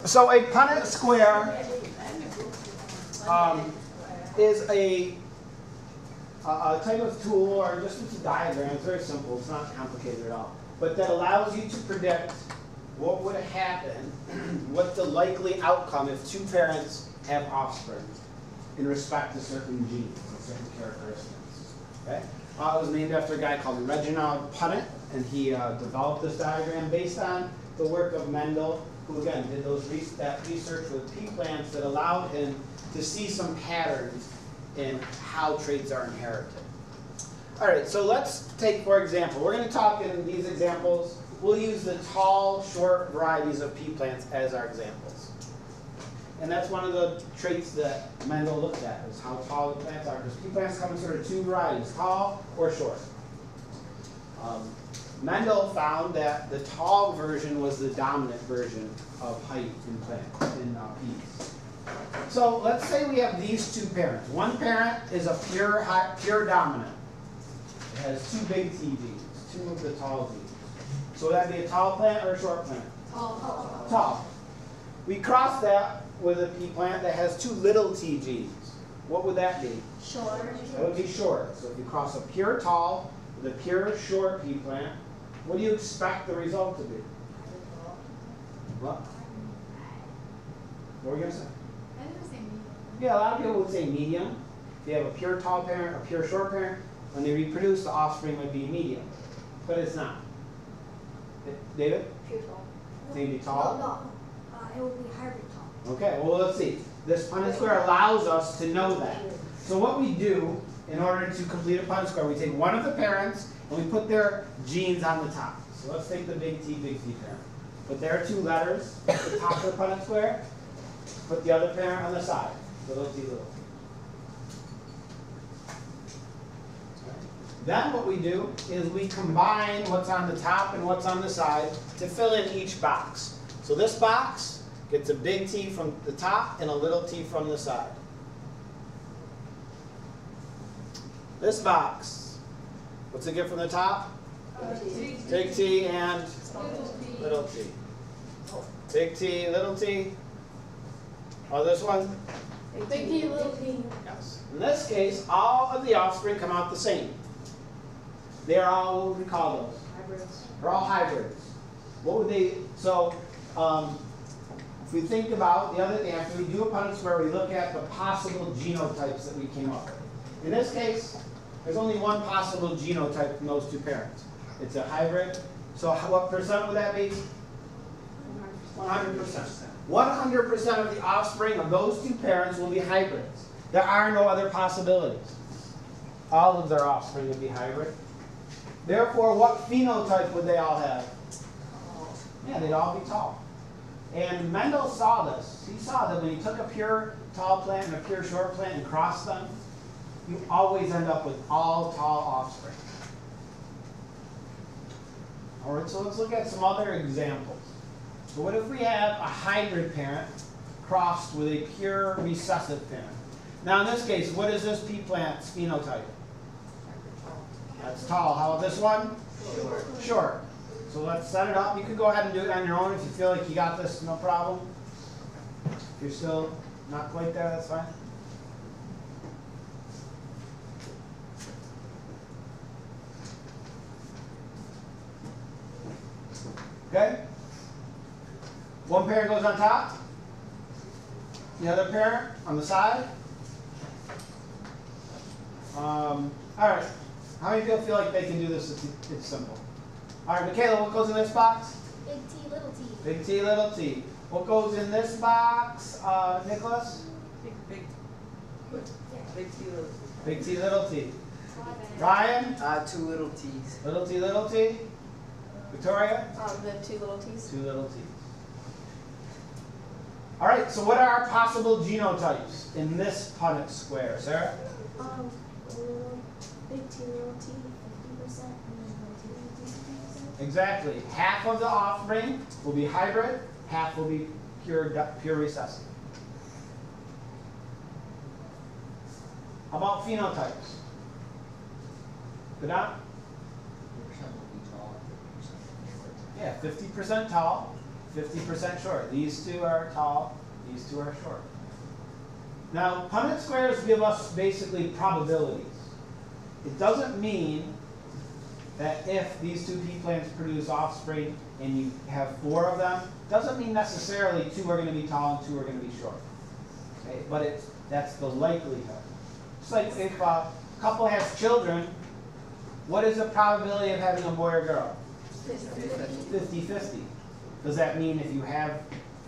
So a Punnett square is a type of tool, or just it's a diagram. It's very simple. It's not complicated at all. But that allows you to predict what would happen, what the likely outcome if two parents have offspring in respect to certain genes and certain characteristics. Okay? It was named after a guy called Reginald Punnett, and he developed this diagram based on the work of Mendel, who again did that research with pea plants that allowed him to see some patterns in how traits are inherited. All right, so let's take, for example, we're going to talk in these examples, we'll use the tall, short varieties of pea plants as our examples. And that's one of the traits that Mendel looked at, is how tall the plants are. Because pea plants come in sort of two varieties, tall or short. Mendel found that the tall version was the dominant version of height in peas. So let's say we have these two parents. One parent is a pure dominant. It has two big T genes, two of the tall genes. So would that be a tall plant or a short plant? Tall. Tall. We cross that with a pea plant that has two little T genes. What would that be? Short. That would be short. So if you cross a pure tall with a pure short pea plant, what do you expect the result to be? What? What were you going to say? I was saying medium. Yeah, a lot of people would say medium. If you have a pure tall parent, a pure short parent, when they reproduce, the offspring would be medium. But it's not. David? Pure tall. It's going to be tall? No. It would be hybrid tall. Okay, well, let's see. This Punnett square allows us to know that. So what we do in order to complete a Punnett square, we take one of the parents and we put their genes on the top. So let's take the big T parent. Put their two letters at the top of the Punnett square. Put the other parent on the side, little t, little t. Then what we do is we combine what's on the top and what's on the side to fill in each box. So this box gets a big T from the top and a little t from the side. This box, what's it get from the top? Big T and little t. Big T, little t. Oh, this one? Big T, little t. Yes. In this case, all of the offspring come out the same. They are all, what would we call those? Hybrids. They're all hybrids. What would they, so if we think about the other thing, after we do a Punnett square, we look at the possible genotypes that we came up with. In this case, there's only one possible genotype from those two parents. It's a hybrid. So what percent would that be? 100%. 100% of the offspring of those two parents will be hybrids. There are no other possibilities. All of their offspring would be hybrid. Therefore, what phenotype would they all have? Yeah, they'd all be tall. And Mendel saw this. He saw that when he took a pure tall plant and a pure short plant and crossed them, you always end up with all tall offspring. All right, so let's look at some other examples. So what if we have a hybrid parent crossed with a pure recessive parent? Now in this case, what is this pea plant's phenotype? That's tall. How about this one? Short. Short. So let's set it up. You can go ahead and do it on your own if you feel like you got this, no problem. If you're still not quite there, that's fine. Okay? One parent goes on top, the other parent on the side. All right. How many people feel like they can do this? It's simple. All right, Michaela, what goes in this box? Big T, little t. Big T, little t. What goes in this box, Nicholas? Big T, little T. Big T, little t. Ryan? Two little T's. Little t, little t. Victoria? The two little t's. Two little t's. All right, so what are our possible genotypes in this Punnett square, Sarah? Big T, little t, 50%, and then little t, 50%. Exactly. Half of the offspring will be hybrid, half will be pure recessive. How about phenotypes? Good on? Yeah, 50% tall, 50% short. These two are tall, these two are short. Now, Punnett squares give us basically probabilities. It doesn't mean that if these two pea plants produce offspring and you have 4 of them, doesn't mean necessarily 2 are going to be tall and 2 are going to be short. Okay? But that's the likelihood. It's like if a couple has children, what is the probability of having a boy or girl? 50-50. Does that mean if you have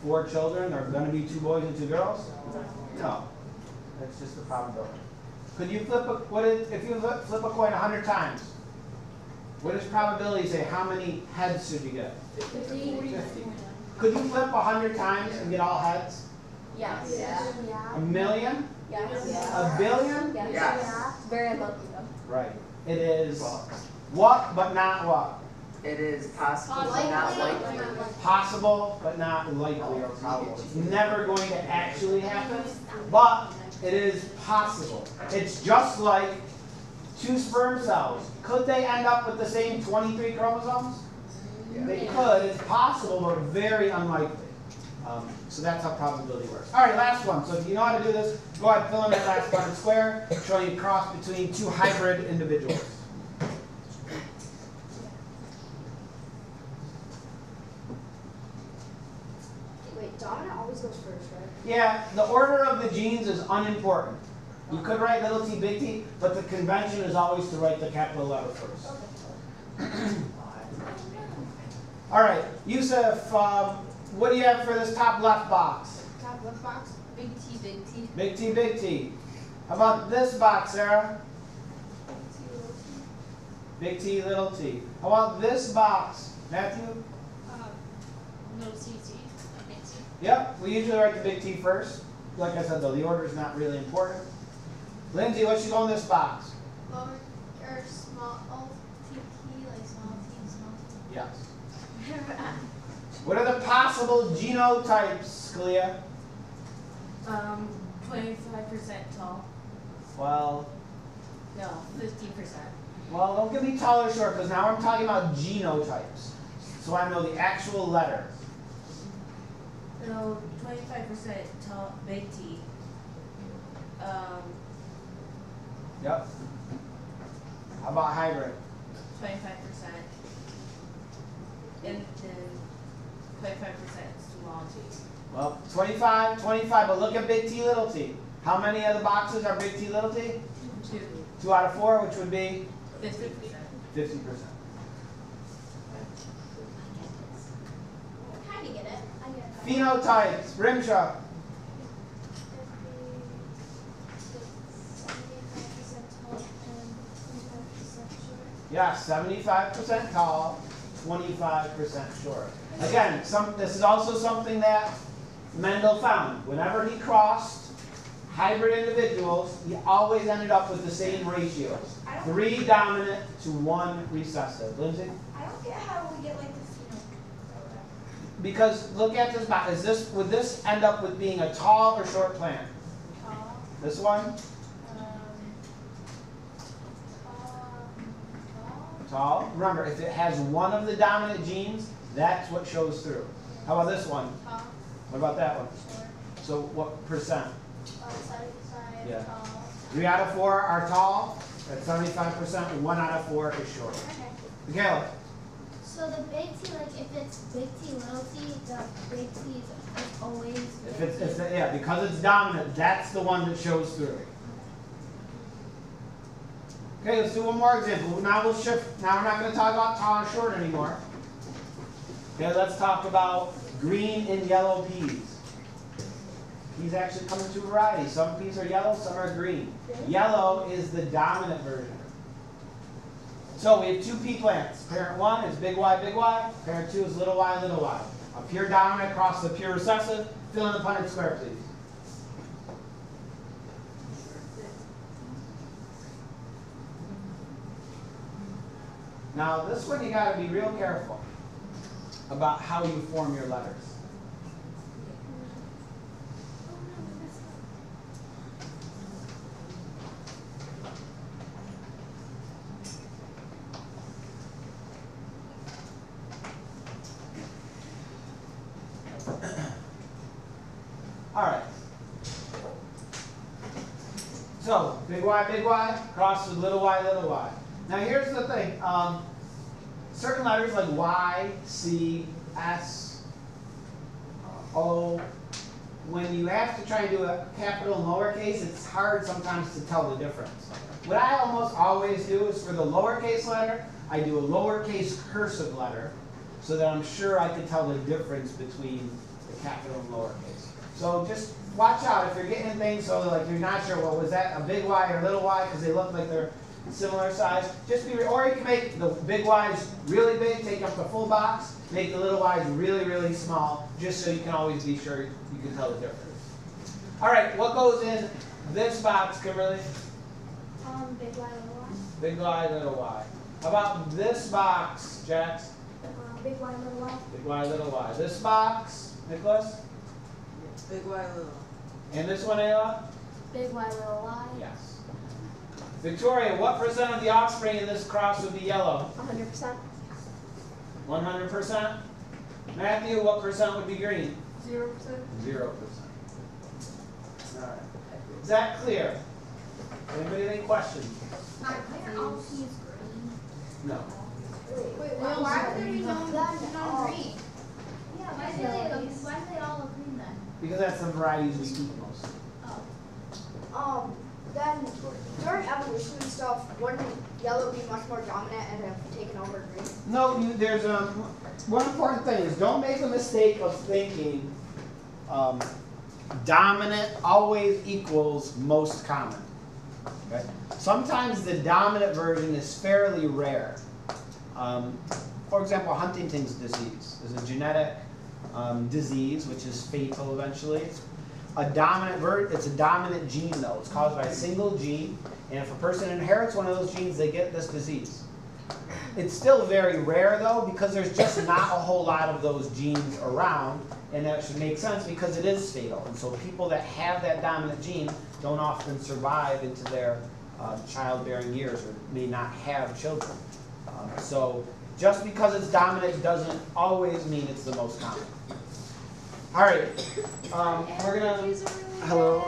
4 children, there are going to be 2 boys and 2 girls? No. That's just the probability. Could you flip if you flip a coin 100 times? What does probability say? How many heads should you get? 50. Could you flip 100 times and get all heads? Yes. Yeah. A million? Yes. A billion? Yes. Yes. Very unlucky though. Right. It is what but not what? It is possible, but not likely. Possible but not likely or probable. It's never going to actually happen, but it is possible. It's just like 2 sperm cells. Could they end up with the same 23 chromosomes? Yeah. They could. It's possible, but very unlikely. So that's how probability works. All right, last one. So if you know how to do this, go ahead and fill in that last Punnett square, showing a cross between 2 hybrid individuals. Wait, dominant always goes first, right? Yeah, the order of the genes is unimportant. You could write little t, big T, but the convention is always to write the capital letter first. All right, Yusuf, what do you have for this top left box? Top left box. Big T, big T. Big T, big T. How about this box, Sarah? Big T, little t. How about this box, Matthew? Little T, T. Big T. Yep, we usually write the big T first. Like I said, though, the order is not really important. Lindsay, what should go in this box? Lower or small T, like small T, small T. Yes. What are the possible genotypes, Kalia? 25% tall. Well, No, 15%. don't give me tall or short, because now I'm talking about genotypes. So I know the actual letter. No, 25% tall, big T. Yep. How about hybrid? 25%. And then 25% small T. Well, 25, but look at big T, little t. How many of the boxes are big T, little t? 2. 2 out of 4, which would be 50%. 50%. I kind of get it. I get it. Phenotypes, Rimsha. 75% tall and 25% short. Yeah, 75% tall, 25% short. Again, this is also something that Mendel found. Whenever he crossed hybrid individuals, he always ended up with the same ratios. 3 dominant to 1 recessive. Lindsay? I don't get how we get like the phenotype. Because look at this box. Would this end up with being a tall or short plant? Tall. This one? Tall. Remember, if it has one of the dominant genes, that's what shows through. How about this one? Tall. What about that one? Short. So what percent? Side. Yeah. Tall. 3 out of 4 are tall. That's 75%. 1 out of 4 is short. Okay. Michaela? So the big T, like if it's big T, little t, the big T is always big T. Yeah, because it's dominant, that's the one that shows through. Okay, let's do one more example. Now we'll shift. Now we're not going to talk about tall and short anymore. Okay, let's talk about green and yellow peas. Peas actually come in 2 varieties. Some peas are yellow, some are green. Yellow is the dominant version. So we have 2 pea plants. Parent 1 is big Y. Parent 2 is little y. A pure dominant across the pure recessive. Fill in the Punnett square, please. Now this one you got to be real careful about how you form your letters. All right. So, big Y, crossed with little y. Now here's the thing. Certain letters like Y, C, S, O, when you have to try and do a capital and lowercase, it's hard sometimes to tell the difference. What I almost always do is for the lowercase letter, I do a lowercase cursive letter so that I'm sure I can tell the difference between the capital and lowercase. So just watch out if you're getting things so like you're not sure, well, was that a big Y or little y because they look like they're similar size. Just be, or you can make the big Y's really big, take up the full box, make the little Y's really, really small, just so you can always be sure you can tell the difference. All right, what goes in this box, Kimberly? Big Y, little Y. Big Y, little y. How about this box, Jax? Big Y, little Y. Big Y, little y. This box, Nicholas? Big Y, little. And this one, Ayla? Big Y, little Y. Yes. Victoria, what percent of the offspring in this cross would be yellow? 100%. 100%? Matthew, what percent would be green? 0%. 0%. All right. Is that clear? Anybody have any questions? Why are all peas green? No. Wait, why are there no green? Yeah, Why do they all look green then? Because that's the varieties we eat most. Then during evolution and stuff, wouldn't yellow be much more dominant and have taken over green? No, there's one important thing is don't make the mistake of thinking dominant always equals most common. Okay? Sometimes the dominant version is fairly rare. For example, Huntington's disease is a genetic disease which is fatal eventually. It's a dominant gene though. It's caused by a single gene, and if a person inherits one of those genes, they get this disease. It's still very rare though because there's just not a whole lot of those genes around, and that should make sense because it is fatal. And so people that have that dominant gene don't often survive into their childbearing years or may not have children. So just because it's dominant doesn't always mean it's the most common. All right, we're gonna. Hello.